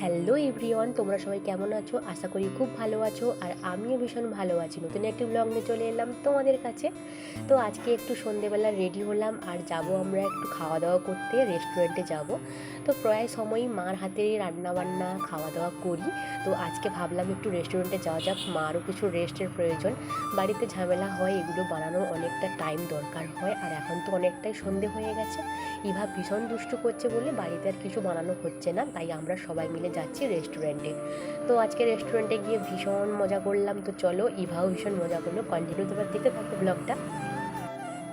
Hello everyone, তোমরা সবাই কেমন আছো? আশা করি খুব ভালো আছো। আর আমিও ভীষণ ভালো আছি। নতুন একটি ব্লগ নিয়ে চলে এলাম তোমাদের কাছে। তো আজকে একটু সন্ধেবেলা রেডি হলাম আর যাব আমরা একটু খাওয়া দাওয়া করতে, রেস্টুরেন্টে যাব। তো প্রায় সময়ই মার হাতে রান্নাবান্না খাওয়া দাওয়া করি। তো আজকে ভাবলাম একটু রেস্টুরেন্টে যাওয়া যাক, মারও কিছু রেস্টের প্রয়োজন। বাড়িতে ঝামেলা হয়, এগুলো বানানোর অনেকটা টাইম দরকার হয়। আর এখন তো অনেকটাই সন্ধে হয়ে গেছে। ইভা ভীষণ দুষ্টু করছে বলে বাড়িতে আর কিছু বানানো হচ্ছে না, তাই আমরা সবাই মিলে যাচ্ছি রেস্টুরেন্টে। তো আজকে রেস্টুরেন্টে গিয়ে ভীষণ মজা করলাম। তো চলো, ইভাও ভীষণ মজা করলো। কন্টিনিউ তোমার দেখতে থাকো ব্লগটা।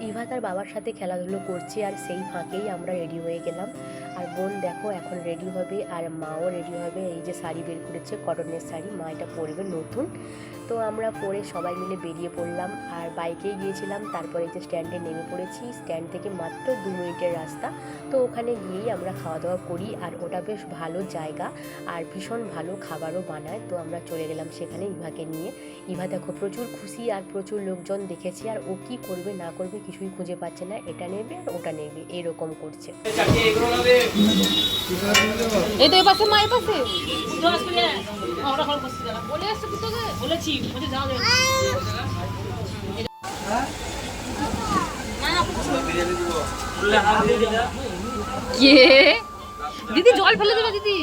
ইভা তার বাবার সাথে খেলাধুলো করছে আর সেই ফাঁকেই আমরা রেডি হয়ে গেলাম। আর বোন দেখো এখন রেডি হবে আর মাও রেডি হবে। এই যে শাড়ি বের করেছে, কটনের শাড়ি, মা এটা পরবে নতুন। তো আমরা পরে সবাই মিলে বেরিয়ে পড়লাম আর বাইকেই গিয়েছিলাম। তারপরে যে স্ট্যান্ডে নেমে পড়েছি, স্ট্যান্ড থেকে মাত্র 2 মিনিটের রাস্তা। তো ওখানে গিয়েই আমরা খাওয়া দাওয়া করি আর ওটা বেশ ভালো জায়গা আর ভীষণ ভালো খাবারও বানায়। তো আমরা চলে গেলাম সেখানে ইভাকে নিয়ে। ইভা দেখো প্রচুর খুশি আর প্রচুর লোকজন দেখেছে আর ও কী করবে না করবে কিছুই খুঁজে পাচ্ছে না, এটা নেবে আর ওটা নেবে এরকম করছে। এই তো এই পাশে মায়ের পাশে কে দিদি জল ফেলে দেবে দিদি,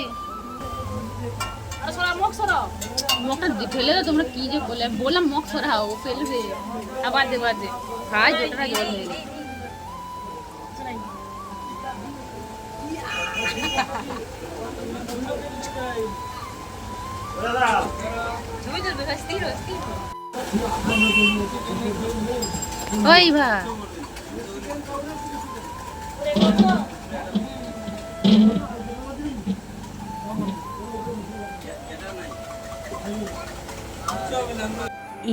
মুখটা ফেলে দাও। তোমরা কি যে বলে, আমি বললাম মুখ সরাও, ও ফেলবে আবার দেবা যে খাই যেটা জল হয়ে গেছে। ওই ভা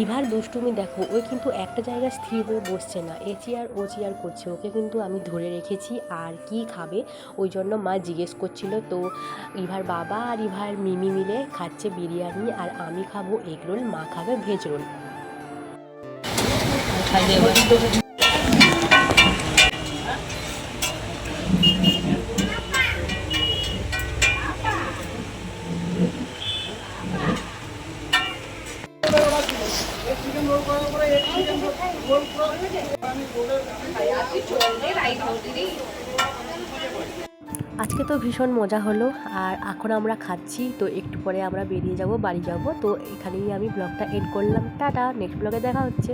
ইভার দুষ্টুমি দেখো, ওই কিন্তু একটা জায়গায় স্থির হয়ে বসছে না, এ চেয়ার ও চেয়ার করছে। ওকে কিন্তু আমি ধরে রেখেছি আর কি খাবে ওই জন্য মা জিজ্ঞেস করছিল। তো ইভার বাবা আর ইভার মিমি মিলে খাচ্ছে বিরিয়ানি আর আমি খাবো এগরোল, মা খাবে ভেজ রোল। আজকে তো ভীষণ মজা হলো আর এখন আমরা খাচ্ছি। তো একটু পরে আমরা বেরিয়ে যাব, বাড়ি যাব। তো এখানেই আমি ব্লগটা এন্ড করলাম। টাটা, নেক্সট ব্লগে দেখা হচ্ছে।